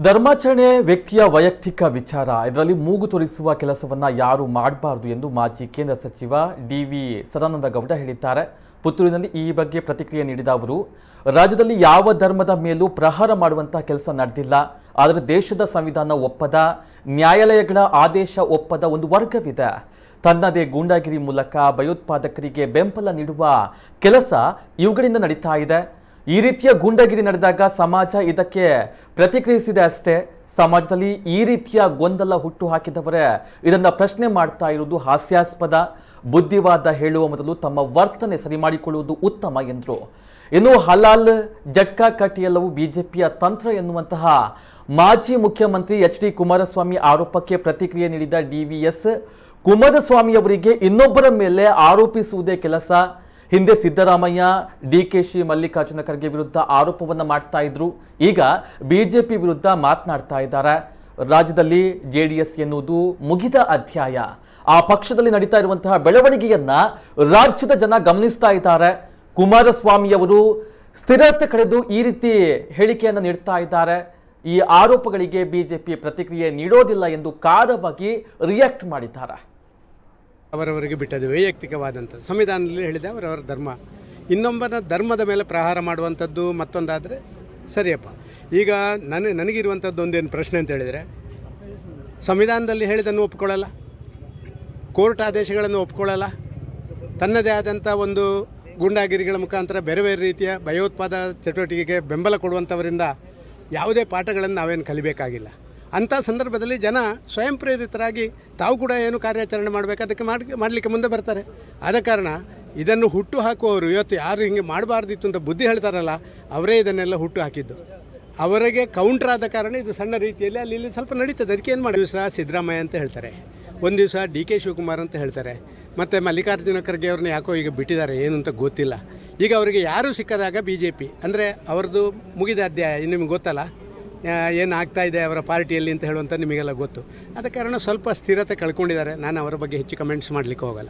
ಧರ್ಮಾಚರಣೆ ವ್ಯಕ್ತಿಯ ವೈಯಕ್ತಿಕ ವಿಚಾರ. ಇದರಲ್ಲಿ ಮೂಗು ತೋರಿಸುವ ಕೆಲಸವನ್ನ ಯಾರು ಮಾಡಬಾರದು ಎಂದು ಮಾಜಿ ಕೇಂದ್ರ ಸಚಿವ ಡಿ.ವಿ. ಸದಾನಂದ ಗೌಡ ಹೇಳಿದ್ದಾರೆ. ಪುತ್ತೂರಿನಲ್ಲಿ ಈ ಬಗ್ಗೆ ಪ್ರತಿಕ್ರಿಯೆ ನೀಡಿದ ಅವರು, ರಾಜ್ಯದಲ್ಲಿ ಯಾವ ಧರ್ಮದ ಮೇಲೂ ಪ್ರಹಾರ ಮಾಡುವಂತಹ ಕೆಲಸ ನಡೆದಿಲ್ಲ. ಆದರೆ ದೇಶದ ಸಂವಿಧಾನ ಒಪ್ಪದ, ನ್ಯಾಯಾಲಯಗಳ ಆದೇಶ ಒಪ್ಪದ ಒಂದು ವರ್ಗವಿದೆ. ತನ್ನದೇ ಗೂಂಡಾಗಿರಿ ಮೂಲಕ ಭಯೋತ್ಪಾದಕರಿಗೆ ಬೆಂಬಲ ನೀಡುವ ಕೆಲಸ ಇವುಗಳಿಂದ ನಡೀತಾ ಇದೆ. ಈ ರೀತಿಯ ಗೂಂಡಾಗಿರಿ ನಡೆದಾಗ ಸಮಾಜ ಇದಕ್ಕೆ ಪ್ರತಿಕ್ರಿಯಿಸಿದೆ ಅಷ್ಟೇ. ಸಮಾಜದಲ್ಲಿ ಈ ರೀತಿಯ ಗೊಂದಲ ಹುಟ್ಟು ಹಾಕಿದವರೇ ಇದನ್ನ ಪ್ರಶ್ನೆ ಮಾಡ್ತಾ ಇರುವುದು ಹಾಸ್ಯಾಸ್ಪದ. ಬುದ್ಧಿವಾದ ಹೇಳುವ ಮೊದಲು ತಮ್ಮ ವರ್ತನೆ ಸರಿ ಮಾಡಿಕೊಳ್ಳುವುದು ಉತ್ತಮ ಎಂದರು. ಇನ್ನು ಹಲಾಲ್ ಜಟ್ಕಾ ಕಟ್ ಎಲ್ಲವೂ ಬಿಜೆಪಿಯ ತಂತ್ರ ಎನ್ನುವಂತಹ ಮಾಜಿ ಮುಖ್ಯಮಂತ್ರಿ ಎಚ್.ಡಿ. ಕುಮಾರಸ್ವಾಮಿ ಆರೋಪಕ್ಕೆ ಪ್ರತಿಕ್ರಿಯೆ ನೀಡಿದ ಡಿ.ವಿ.ಎಸ್. ಕುಮಾರಸ್ವಾಮಿ ಅವರಿಗೆ ಇನ್ನೊಬ್ಬರ ಮೇಲೆ ಆರೋಪಿಸುವುದೇ ಕೆಲಸ. ಹಿಂದೆ ಸಿದ್ದರಾಮಯ್ಯ, ಡಿ.ಕೆ.ಶಿ, ಮಲ್ಲಿಕಾರ್ಜುನ ಖರ್ಗೆ ವಿರುದ್ಧ ಆರೋಪವನ್ನ ಮಾಡ್ತಾ ಇದ್ರು. ಈಗ ಬಿಜೆಪಿ ವಿರುದ್ಧ ಮಾತನಾಡ್ತಾ ಇದ್ದಾರೆ. ರಾಜ್ಯದಲ್ಲಿ ಜೆಡಿಎಸ್ ಎನ್ನುವುದು ಮುಗಿದ ಅಧ್ಯಾಯ. ಆ ಪಕ್ಷದಲ್ಲಿ ನಡೀತಾ ಇರುವಂತಹ ಬೆಳವಣಿಗೆಯನ್ನ ರಾಜ್ಯದ ಜನ ಗಮನಿಸ್ತಾ ಇದ್ದಾರೆ. ಕುಮಾರಸ್ವಾಮಿ ಅವರು ಸ್ಥಿರತೆ ಕಳೆದು ಈ ರೀತಿ ಹೇಳಿಕೆಯನ್ನು ನೀಡ್ತಾ ಇದ್ದಾರೆ. ಈ ಆರೋಪಗಳಿಗೆ ಬಿಜೆಪಿ ಪ್ರತಿಕ್ರಿಯೆ ನೀಡೋದಿಲ್ಲ ಎಂದು ಖಾರವಾಗಿ ರಿಯಾಕ್ಟ್ ಮಾಡಿದ್ದಾರೆ. ಅವರವರಿಗೆ ಬಿಟ್ಟದ್ದು ವೈಯಕ್ತಿಕವಾದಂಥ ಸಂವಿಧಾನದಲ್ಲಿ ಹೇಳಿದೆ ಅವರವರ ಧರ್ಮ. ಇನ್ನೊಬ್ಬನ ಧರ್ಮದ ಮೇಲೆ ಪ್ರಹಾರ ಮಾಡುವಂಥದ್ದು ಮತ್ತೊಂದಾದರೆ ಸರಿಯಪ್ಪ. ಈಗ ನನಗಿರುವಂಥದ್ದು ಒಂದೇನು ಪ್ರಶ್ನೆ ಅಂತ ಹೇಳಿದರೆ, ಸಂವಿಧಾನದಲ್ಲಿ ಹೇಳಿದ್ದನ್ನು ಒಪ್ಕೊಳ್ಳಲ್ಲ, ಕೋರ್ಟ್ ಆದೇಶಗಳನ್ನು ಒಪ್ಕೊಳ್ಳಲ್ಲ, ತನ್ನದೇ ಆದಂಥ ಒಂದು ಗೂಂಡಾಗಿರಿಗಳ ಮುಖಾಂತರ ಬೇರೆ ಬೇರೆ ರೀತಿಯ ಭಯೋತ್ಪಾದ ಚಟುವಟಿಕೆಗೆ ಬೆಂಬಲ ಕೊಡುವಂಥವರಿಂದ ಯಾವುದೇ ಪಾಠಗಳನ್ನು ನಾವೇನು ಕಲಿಬೇಕಾಗಿಲ್ಲ. ಅಂಥ ಸಂದರ್ಭದಲ್ಲಿ ಜನ ಸ್ವಯಂ ಪ್ರೇರಿತರಾಗಿ ತಾವು ಕೂಡ ಏನು ಕಾರ್ಯಾಚರಣೆ ಮಾಡಬೇಕು ಅದಕ್ಕೆ ಮಾಡಲಿಕ್ಕೆ ಮುಂದೆ ಬರ್ತಾರೆ. ಆದ ಕಾರಣ ಇದನ್ನು ಹುಟ್ಟು ಹಾಕುವವರು ಇವತ್ತು ಯಾರು ಹಿಂಗೆ ಮಾಡಬಾರ್ದಿತ್ತು ಅಂತ ಬುದ್ಧಿ ಹೇಳ್ತಾರಲ್ಲ, ಅವರೇ ಇದನ್ನೆಲ್ಲ ಹುಟ್ಟು ಹಾಕಿದ್ದು. ಅವರಿಗೆ ಕೌಂಟ್ರ್ ಆದ ಕಾರಣ ಇದು ಸಣ್ಣ ರೀತಿಯಲ್ಲಿ ಅಲ್ಲಿ ಇಲ್ಲಿ ಸ್ವಲ್ಪ ನಡೀತದೆ. ಅದಕ್ಕೆ ಏನು ಮಾಡಿ, ದಿವಸ ಸಿದ್ದರಾಮಯ್ಯ ಅಂತ ಹೇಳ್ತಾರೆ, ಒಂದು ದಿವಸ ಡಿ.ಕೆ. ಶಿವಕುಮಾರ್ ಅಂತ ಹೇಳ್ತಾರೆ, ಮತ್ತು ಮಲ್ಲಿಕಾರ್ಜುನ ಖರ್ಗೆ ಅವ್ರನ್ನ ಯಾಕೋ ಈಗ ಬಿಟ್ಟಿದ್ದಾರೆ, ಏನು ಅಂತ ಗೊತ್ತಿಲ್ಲ. ಈಗ ಅವರಿಗೆ ಯಾರೂ ಸಿಕ್ಕದಾಗ ಬಿಜೆಪಿ ಅಂದರೆ ಅವ್ರದ್ದು ಮುಗಿದ ಅಧ್ಯಾಯ. ನಿಮಗೆ ಗೊತ್ತಲ್ಲ ಏನು ಆಗ್ತಾಯಿದೆ ಅವರ ಪಾರ್ಟಿಯಲ್ಲಿ ಅಂತ ಹೇಳುವಂಥ ನಿಮಗೆಲ್ಲ ಗೊತ್ತು. ಆದ ಕಾರಣ ಸ್ವಲ್ಪ ಸ್ಥಿರತೆ ಕಳ್ಕೊಂಡಿದ್ದಾರೆ. ನಾನು ಅವರ ಬಗ್ಗೆ ಹೆಚ್ಚು ಕಮೆಂಟ್ಸ್ ಮಾಡಲಿಕ್ಕೆ ಹೋಗಲ್ಲ.